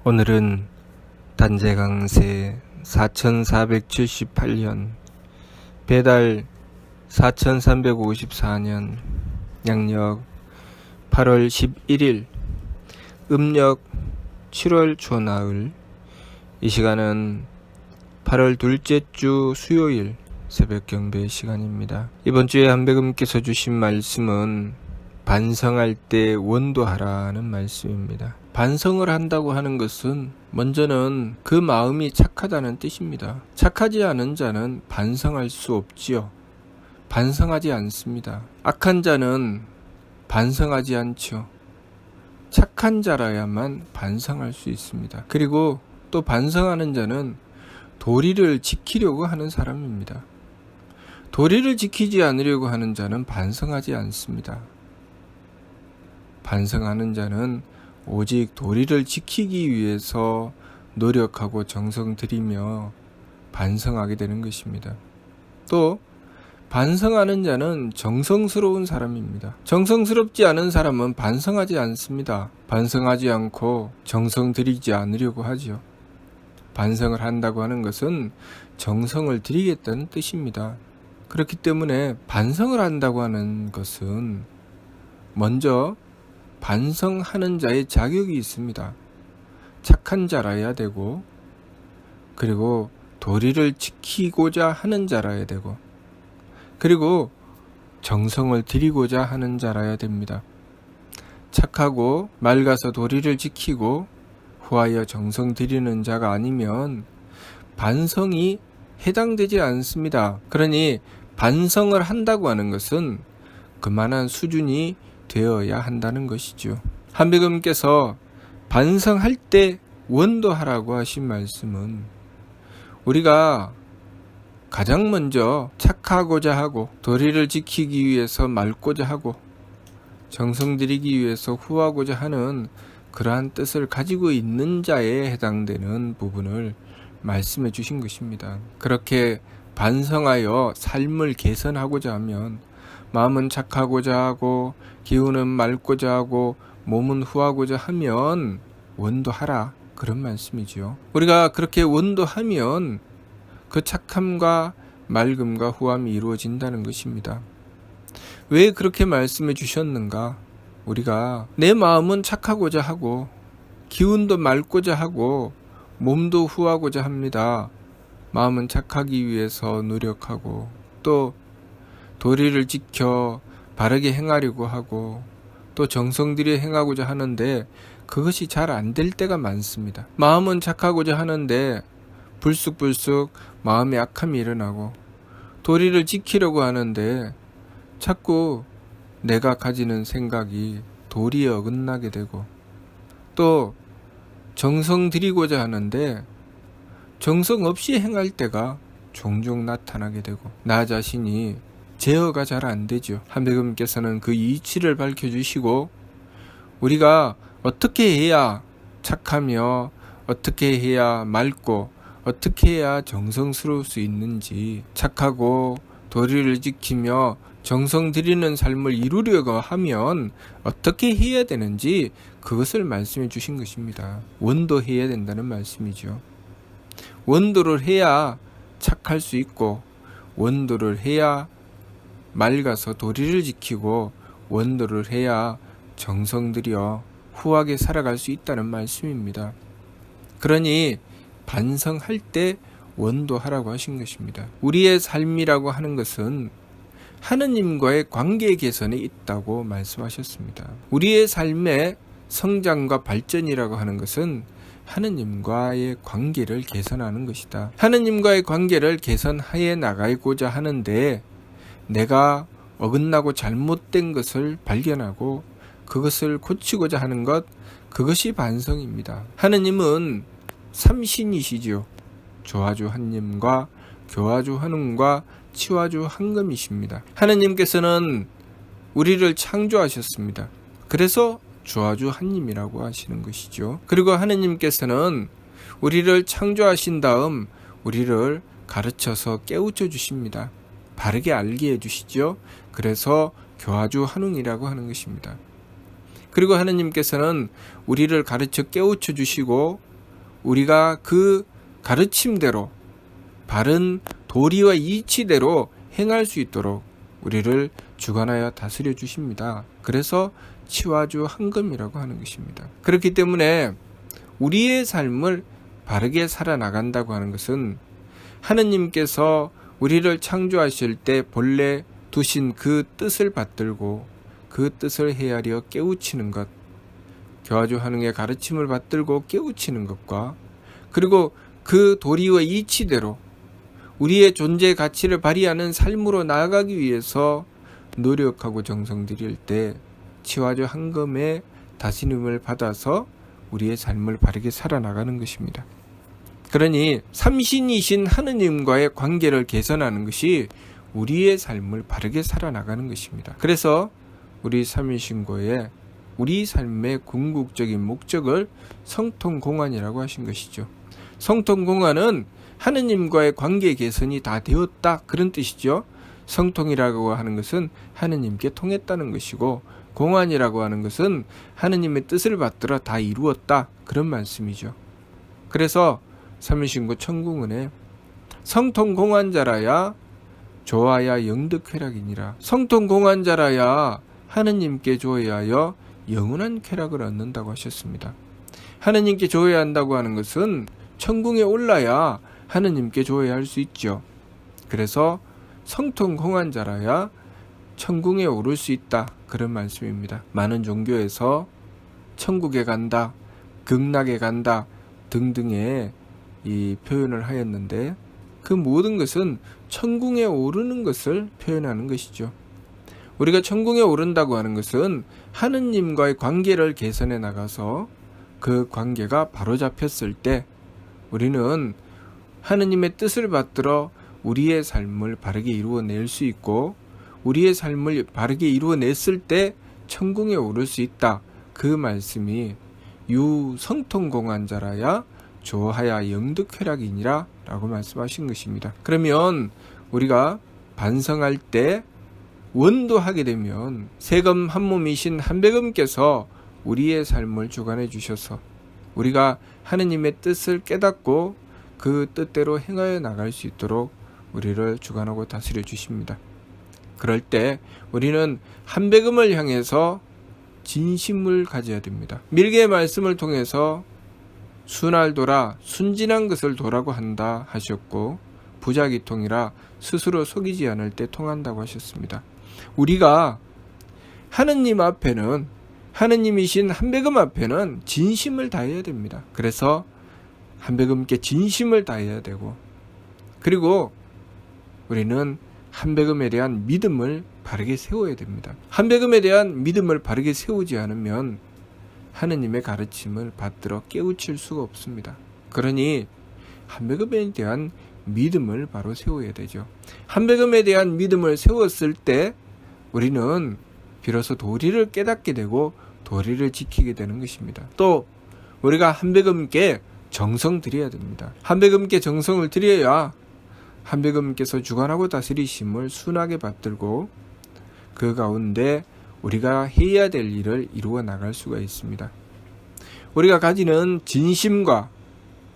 오늘은 단재강세 4478년 배달 4354년 양력 8월 11일 음력 7월 초나흘. 이 시간은 8월 둘째 주 수요일 새벽 경배 시간입니다. 이번 주에 한백음께서 주신 말씀은 반성할 때 원도하라는 말씀입니다. 반성을 한다고 하는 것은 먼저는 그 마음이 착하다는 뜻입니다. 착하지 않은 자는 반성할 수 없지요. 반성하지 않습니다. 악한 자는 반성하지 않죠. 착한 자라야만 반성할 수 있습니다. 그리고 또 반성하는 자는 도리를 지키려고 하는 사람입니다. 도리를 지키지 않으려고 하는 자는 반성하지 않습니다. 반성하는 자는 오직 도리를 지키기 위해서 노력하고 정성 들이며 반성하게 되는 것입니다. 또 반성하는 자는 정성스러운 사람입니다. 정성스럽지 않은 사람은 반성하지 않습니다. 반성하지 않고 정성 들이지 않으려고 하죠. 반성을 한다고 하는 것은 정성을 들이겠다는 뜻입니다. 그렇기 때문에 반성을 한다고 하는 것은 먼저 반성하는 자의 자격이 있습니다. 착한 자라야 되고, 그리고 도리를 지키고자 하는 자라야 되고, 그리고 정성을 들이고자 하는 자라야 됩니다. 착하고 맑아서 도리를 지키고 후하여 정성 들이는 자가 아니면 반성이 해당되지 않습니다. 그러니 반성을 한다고 하는 것은 그만한 수준이 되어야 한다는 것이죠. 한백음께서 반성할 때 원도하라고 하신 말씀은 우리가 가장 먼저 착하고자 하고 도리를 지키기 위해서 맑고자 하고 정성 들이기 위해서 후하고자 하는 그러한 뜻을 가지고 있는 자에 해당되는 부분을 말씀해 주신 것입니다. 그렇게 반성하여 삶을 개선하고자 하면 마음은 착하고자 하고 기운은 맑고자 하고 몸은 후하고자 하면 원도하라, 그런 말씀이지요. 우리가 그렇게 원도하면 그 착함과 맑음과 후함이 이루어진다는 것입니다. 왜 그렇게 말씀해 주셨는가? 우리가 내 마음은 착하고자 하고 기운도 맑고자 하고 몸도 후하고자 합니다. 마음은 착하기 위해서 노력하고 또 도리를 지켜 바르게 행하려고 하고 또 정성 들여 행하고자 하는데 그것이 잘 안 될 때가 많습니다. 마음은 착하고자 하는데 불쑥불쑥 마음에 악함이 일어나고 도리를 지키려고 하는데 자꾸 내가 가지는 생각이 도리에 어긋나게 되고 또 정성 들이고자 하는데 정성 없이 행할 때가 종종 나타나게 되고 나 자신이 제어가 잘 안 되죠. 한백음께서는 그 이치를 밝혀주시고 우리가 어떻게 해야 착하며 어떻게 해야 맑고 어떻게 해야 정성스러울 수 있는지, 착하고 도리를 지키며 정성 들이는 삶을 이루려고 하면 어떻게 해야 되는지 그것을 말씀해 주신 것입니다. 원도해야 된다는 말씀이죠. 원도를 해야 착할 수 있고 원도를 해야 맑아서 도리를 지키고 원도를 해야 정성 들여 후하게 살아갈 수 있다는 말씀입니다. 그러니 반성할 때 원도하라고 하신 것입니다. 우리의 삶이라고 하는 것은 하느님과의 관계 개선에 있다고 말씀하셨습니다. 우리의 삶의 성장과 발전이라고 하는 것은 하느님과의 관계를 개선하는 것이다. 하느님과의 관계를 개선하여 나가고자 하는데 내가 어긋나고 잘못된 것을 발견하고 그것을 고치고자 하는 것, 그것이 반성입니다. 하느님은 삼신이시죠. 조화주 한님과 교화주 한음과 치화주 한금이십니다. 하느님께서는 우리를 창조하셨습니다. 그래서 조화주 한님이라고 하시는 것이죠. 그리고 하느님께서는 우리를 창조하신 다음 우리를 가르쳐서 깨우쳐 주십니다. 바르게 알게 해주시죠. 그래서 교화주 한웅이라고 하는 것입니다. 그리고 하느님께서는 우리를 가르쳐 깨우쳐 주시고 우리가 그 가르침대로 바른 도리와 이치대로 행할 수 있도록 우리를 주관하여 다스려 주십니다. 그래서 치와주 황금이라고 하는 것입니다. 그렇기 때문에 우리의 삶을 바르게 살아나간다고 하는 것은 하느님께서 우리를 창조하실 때 본래 두신 그 뜻을 받들고 그 뜻을 헤아려 깨우치는 것, 교화주 환웅의 가르침을 받들고 깨우치는 것과 그리고 그 도리와 이치대로 우리의 존재 가치를 발휘하는 삶으로 나아가기 위해서 노력하고 정성 들일 때 치와주 황금의 다스림을 받아서 우리의 삶을 바르게 살아나가는 것입니다. 그러니 삼신이신 하느님과의 관계를 개선하는 것이 우리의 삶을 바르게 살아나가는 것입니다. 그래서 우리 삼위신고의 우리 삶의 궁극적인 목적을 성통공안이라고 하신 것이죠. 성통공안은 하느님과의 관계 개선이 다 되었다, 그런 뜻이죠. 성통이라고 하는 것은 하느님께 통했다는 것이고, 공안이라고 하는 것은 하느님의 뜻을 받들어 다 이루었다, 그런 말씀이죠. 그래서 삼위신고 청궁은에 성통공안자라야 조하야 영득쾌락이니라. 성통공안자라야 하느님께 조회하여 영원한 쾌락을 얻는다고 하셨습니다. 하느님께 조회한다고 하는 것은 천궁에 올라야 하느님께 조회할 수 있죠. 그래서 성통공안자라야 천궁에 오를 수 있다, 그런 말씀입니다. 많은 종교에서 천국에 간다, 극락에 간다 등등의 이 표현을 하였는데 그 모든 것은 천궁에 오르는 것을 표현하는 것이죠. 우리가 천궁에 오른다고 하는 것은 하느님과의 관계를 개선해 나가서 그 관계가 바로잡혔을 때 우리는 하느님의 뜻을 받들어 우리의 삶을 바르게 이루어낼 수 있고, 우리의 삶을 바르게 이루어냈을 때 천궁에 오를 수 있다, 그 말씀이 유성통공안자라야 조하야 영득쾌락이니라 라고 말씀하신 것입니다. 그러면 우리가 반성할 때 원도하게 되면 세금 한 몸이신 한백음께서 우리의 삶을 주관해 주셔서 우리가 하느님의 뜻을 깨닫고 그 뜻대로 행하여 나갈 수 있도록 우리를 주관하고 다스려 주십니다. 그럴 때 우리는 한백음을 향해서 진심을 가져야 됩니다. 밀개의 말씀을 통해서 순알도라 순진한 것을 도라고 한다 하셨고, 부자기통이라 스스로 속이지 않을 때 통한다고 하셨습니다. 우리가 하느님 앞에는, 하느님이신 한백음 앞에는 진심을 다해야 됩니다. 그래서 한백음께 진심을 다해야 되고, 그리고 우리는 한백음에 대한 믿음을 바르게 세워야 됩니다. 한백음에 대한 믿음을 바르게 세우지 않으면 하느님의 가르침을 받들어 깨우칠 수가 없습니다. 그러니 한백음에 대한 믿음을 바로 세워야 되죠. 한백음에 대한 믿음을 세웠을 때 우리는 비로소 도리를 깨닫게 되고 도리를 지키게 되는 것입니다. 또 우리가 한백음께 정성 드려야 됩니다. 한백음께 정성을 드려야 한백음께서 주관하고 다스리심을 순하게 받들고 그 가운데 우리가 해야 될 일을 이루어 나갈 수가 있습니다. 우리가 가지는 진심과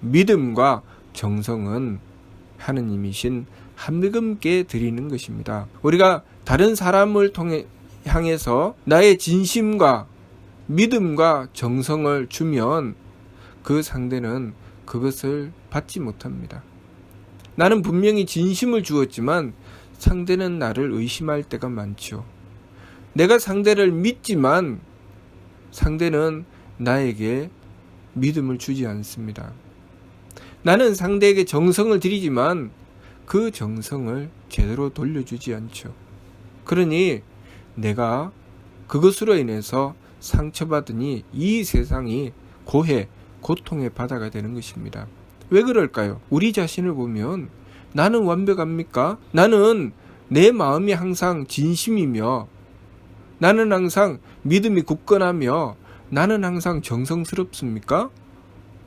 믿음과 정성은 하느님이신 한백음께 드리는 것입니다. 우리가 다른 사람을 향해서 나의 진심과 믿음과 정성을 주면 그 상대는 그것을 받지 못합니다. 나는 분명히 진심을 주었지만 상대는 나를 의심할 때가 많죠. 내가 상대를 믿지만 상대는 나에게 믿음을 주지 않습니다. 나는 상대에게 정성을 들이지만 그 정성을 제대로 돌려주지 않죠. 그러니 내가 그것으로 인해서 상처받으니 이 세상이 고통의 바다가 되는 것입니다. 왜 그럴까요? 우리 자신을 보면 나는 완벽합니까? 나는 내 마음이 항상 진심이며 나는 항상 믿음이 굳건하며 나는 항상 정성스럽습니까?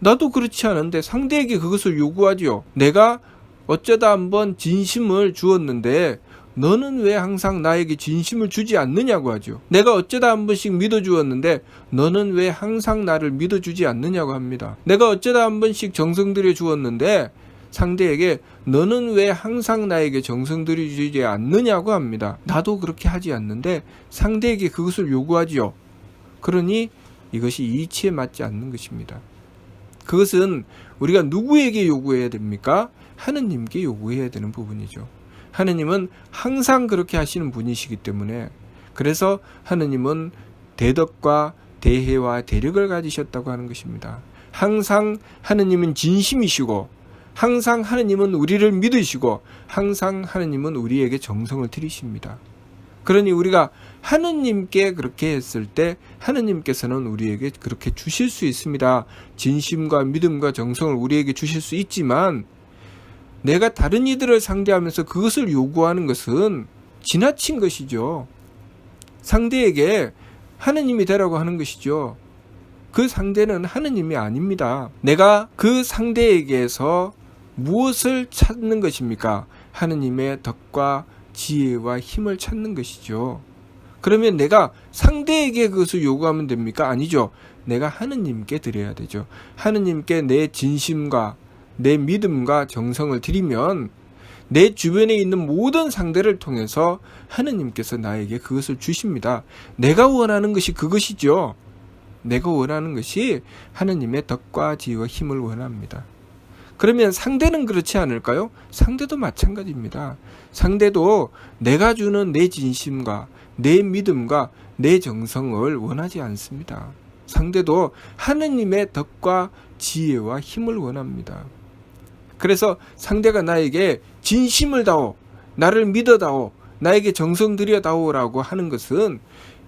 나도 그렇지 않은데 상대에게 그것을 요구하죠. 내가 어쩌다 한번 진심을 주었는데 너는 왜 항상 나에게 진심을 주지 않느냐고 하죠. 내가 어쩌다 한 번씩 믿어주었는데 너는 왜 항상 나를 믿어주지 않느냐고 합니다. 내가 어쩌다 한 번씩 정성 들여 주었는데 상대에게 너는 왜 항상 나에게 정성 들여주지 않느냐고 합니다. 나도 그렇게 하지 않는데 상대에게 그것을 요구하지요. 그러니 이것이 이치에 맞지 않는 것입니다. 그것은 우리가 누구에게 요구해야 됩니까? 하느님께 요구해야 되는 부분이죠. 하느님은 항상 그렇게 하시는 분이시기 때문에, 그래서 하느님은 대덕과 대혜와 대력을 가지셨다고 하는 것입니다. 항상 하느님은 진심이시고, 항상 하느님은 우리를 믿으시고, 항상 하느님은 우리에게 정성을 들이십니다. 그러니 우리가 하느님께 그렇게 했을 때 하느님께서는 우리에게 그렇게 주실 수 있습니다. 진심과 믿음과 정성을 우리에게 주실 수 있지만, 내가 다른 이들을 상대하면서 그것을 요구하는 것은 지나친 것이죠. 상대에게 하느님이 되라고 하는 것이죠. 그 상대는 하느님이 아닙니다. 내가 그 상대에게서 무엇을 찾는 것입니까? 하느님의 덕과 지혜와 힘을 찾는 것이죠. 그러면 내가 상대에게 그것을 요구하면 됩니까? 아니죠. 내가 하느님께 드려야 되죠. 하느님께 내 진심과 내 믿음과 정성을 드리면 내 주변에 있는 모든 상대를 통해서 하느님께서 나에게 그것을 주십니다. 내가 원하는 것이 그것이죠. 내가 원하는 것이 하느님의 덕과 지혜와 힘을 원합니다. 그러면 상대는 그렇지 않을까요? 상대도 마찬가지입니다. 상대도 내가 주는 내 진심과 내 믿음과 내 정성을 원하지 않습니다. 상대도 하느님의 덕과 지혜와 힘을 원합니다. 그래서 상대가 나에게 진심을 다오, 나를 믿어다오, 나에게 정성 들여다오라고 하는 것은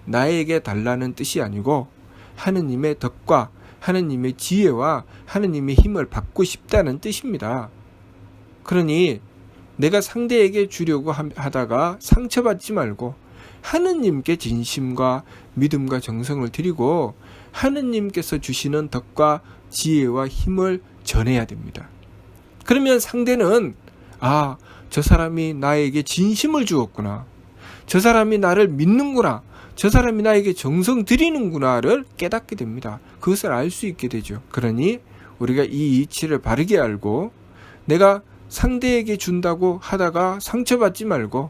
나에게 달라는 뜻이 아니고 하느님의 덕과 하느님의 지혜와 하느님의 힘을 받고 싶다는 뜻입니다. 그러니 내가 상대에게 주려고 하다가 상처받지 말고 하느님께 진심과 믿음과 정성을 드리고 하느님께서 주시는 덕과 지혜와 힘을 전해야 됩니다. 그러면 상대는 저 사람이 나에게 진심을 주었구나. 저 사람이 나를 믿는구나. 저 사람이 나에게 정성 들이는구나를 깨닫게 됩니다. 그것을 알 수 있게 되죠. 그러니 우리가 이 이치를 바르게 알고 내가 상대에게 준다고 하다가 상처받지 말고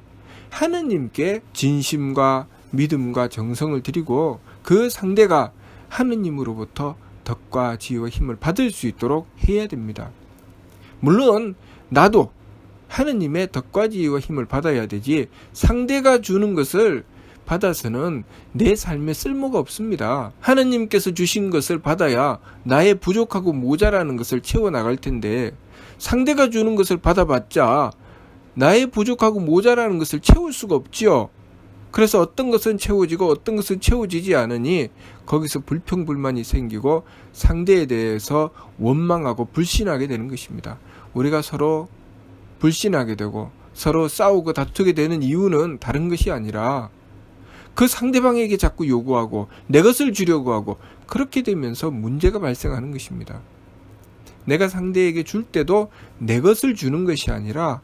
하느님께 진심과 믿음과 정성을 드리고 그 상대가 하느님으로부터 덕과 지혜와 힘을 받을 수 있도록 해야 됩니다. 물론 나도 하느님의 덕과 지혜와 힘을 받아야 되지 상대가 주는 것을 받아서는 내 삶에 쓸모가 없습니다. 하느님께서 주신 것을 받아야 나의 부족하고 모자라는 것을 채워나갈 텐데 상대가 주는 것을 받아봤자 나의 부족하고 모자라는 것을 채울 수가 없지요. 그래서 어떤 것은 채워지고 어떤 것은 채워지지 않으니 거기서 불평불만이 생기고 상대에 대해서 원망하고 불신하게 되는 것입니다. 우리가 서로 불신하게 되고 서로 싸우고 다투게 되는 이유는 다른 것이 아니라 그 상대방에게 자꾸 요구하고 내 것을 주려고 하고 그렇게 되면서 문제가 발생하는 것입니다. 내가 상대에게 줄 때도 내 것을 주는 것이 아니라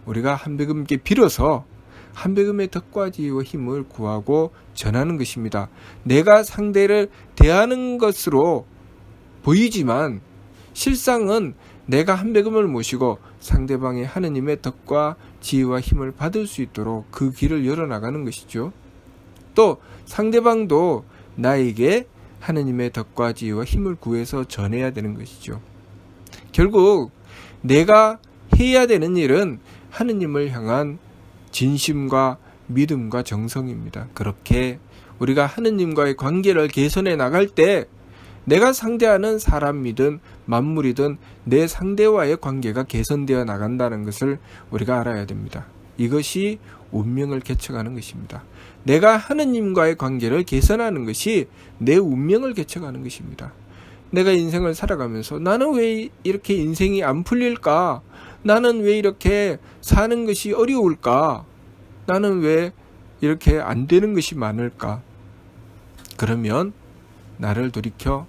우리가 한배금께 빌어서 한배금의 덕과 지혜와 힘을 구하고 전하는 것입니다. 내가 상대를 대하는 것으로 보이지만 실상은 내가 한배금을 모시고 상대방의 하느님의 덕과 지혜와 힘을 받을 수 있도록 그 길을 열어나가는 것이죠. 또 상대방도 나에게 하느님의 덕과 지혜와 힘을 구해서 전해야 되는 것이죠. 결국 내가 해야 되는 일은 하느님을 향한 진심과 믿음과 정성입니다. 그렇게 우리가 하느님과의 관계를 개선해 나갈 때 내가 상대하는 사람이든 만물이든 내 상대와의 관계가 개선되어 나간다는 것을 우리가 알아야 됩니다. 이것이 운명을 개척하는 것입니다. 내가 하느님과의 관계를 개선하는 것이 내 운명을 개척하는 것입니다. 내가 인생을 살아가면서 나는 왜 이렇게 인생이 안 풀릴까? 나는 왜 이렇게 사는 것이 어려울까? 나는 왜 이렇게 안 되는 것이 많을까? 그러면 나를 돌이켜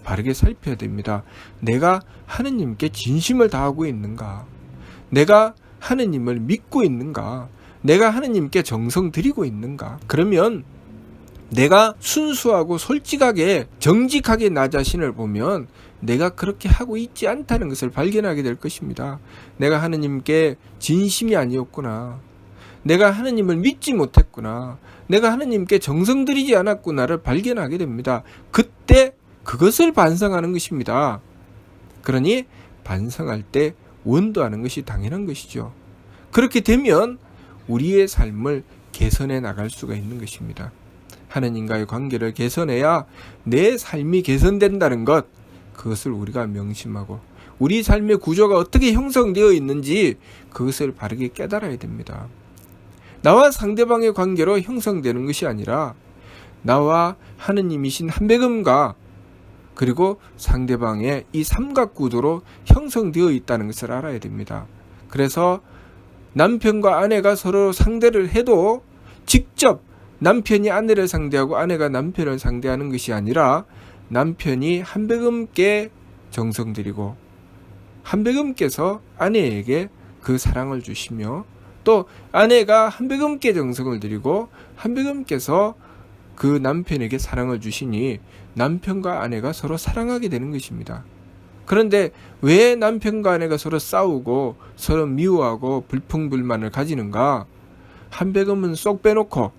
바르게 살펴야 됩니다. 내가 하느님께 진심을 다하고 있는가? 내가 하느님을 믿고 있는가? 내가 하느님께 정성 들이고 있는가? 그러면 내가 순수하고 솔직하게 정직하게 나 자신을 보면 내가 그렇게 하고 있지 않다는 것을 발견하게 될 것입니다. 내가 하느님께 진심이 아니었구나. 내가 하느님을 믿지 못했구나. 내가 하느님께 정성 들이지 않았구나를 발견하게 됩니다. 그때 그것을 반성하는 것입니다. 그러니 반성할 때 원도하는 것이 당연한 것이죠. 그렇게 되면 우리의 삶을 개선해 나갈 수가 있는 것입니다. 하느님과의 관계를 개선해야 내 삶이 개선된다는 것, 그것을 우리가 명심하고 우리 삶의 구조가 어떻게 형성되어 있는지 그것을 바르게 깨달아야 됩니다. 나와 상대방의 관계로 형성되는 것이 아니라 나와 하느님이신 한백음과 그리고 상대방의 이 삼각구도로 형성되어 있다는 것을 알아야 됩니다. 그래서 남편과 아내가 서로 상대를 해도 직접 남편이 아내를 상대하고 아내가 남편을 상대하는 것이 아니라 남편이 한백음께 정성 들이고 한백음께서 아내에게 그 사랑을 주시며 또 아내가 한백음께 정성을 들이고 한백음께서 그 남편에게 사랑을 주시니 남편과 아내가 서로 사랑하게 되는 것입니다. 그런데 왜 남편과 아내가 서로 싸우고 서로 미워하고 불평불만을 가지는가? 한백음은 쏙 빼놓고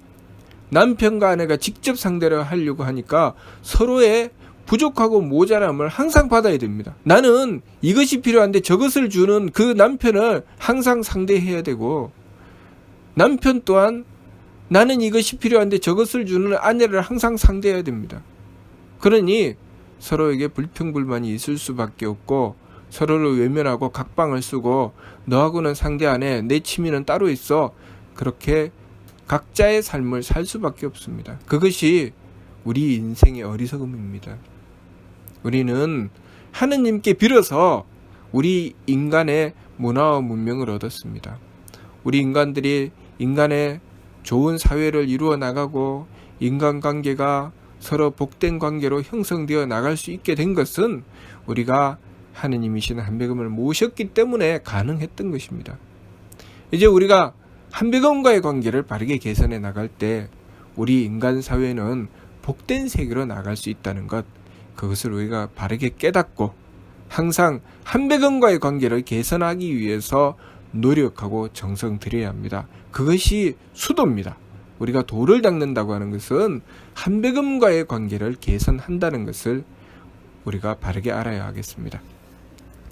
남편과 아내가 직접 상대를 하려고 하니까 서로의 부족하고 모자람을 항상 받아야 됩니다. 나는 이것이 필요한데 저것을 주는 그 남편을 항상 상대해야 되고 남편 또한 나는 이것이 필요한데 저것을 주는 아내를 항상 상대해야 됩니다. 그러니 서로에게 불평불만이 있을 수밖에 없고 서로를 외면하고 각방을 쓰고 너하고는 상대 안 해. 내 취미는 따로 있어. 그렇게 각자의 삶을 살 수밖에 없습니다. 그것이 우리 인생의 어리석음입니다. 우리는 하느님께 빌어서 우리 인간의 문화와 문명을 얻었습니다. 우리 인간들이 인간의 좋은 사회를 이루어 나가고 인간관계가 서로 복된 관계로 형성되어 나갈 수 있게 된 것은 우리가 하느님이신 한백음을 모셨기 때문에 가능했던 것입니다. 이제 우리가 한백음과의 관계를 바르게 개선해 나갈 때 우리 인간 사회는 복된 세계로 나갈 수 있다는 것, 그것을 우리가 바르게 깨닫고 항상 한백음과의 관계를 개선하기 위해서 노력하고 정성 들여야 합니다. 그것이 수도입니다. 우리가 도를 닦는다고 하는 것은 한백음과의 관계를 개선한다는 것을 우리가 바르게 알아야 하겠습니다.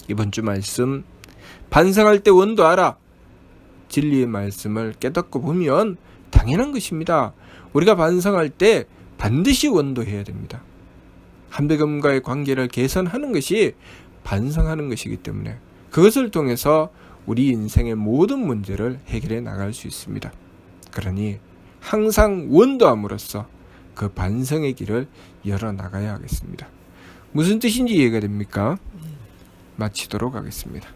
이번 주 말씀, 반성할 때 원도하라. 진리의 말씀을 깨닫고 보면 당연한 것입니다. 우리가 반성할 때 반드시 원도해야 됩니다. 한백음과의 관계를 개선하는 것이 반성하는 것이기 때문에 그것을 통해서 우리 인생의 모든 문제를 해결해 나갈 수 있습니다. 그러니 항상 원도함으로써 그 반성의 길을 열어나가야 하겠습니다. 무슨 뜻인지 이해가 됩니까? 마치도록 하겠습니다.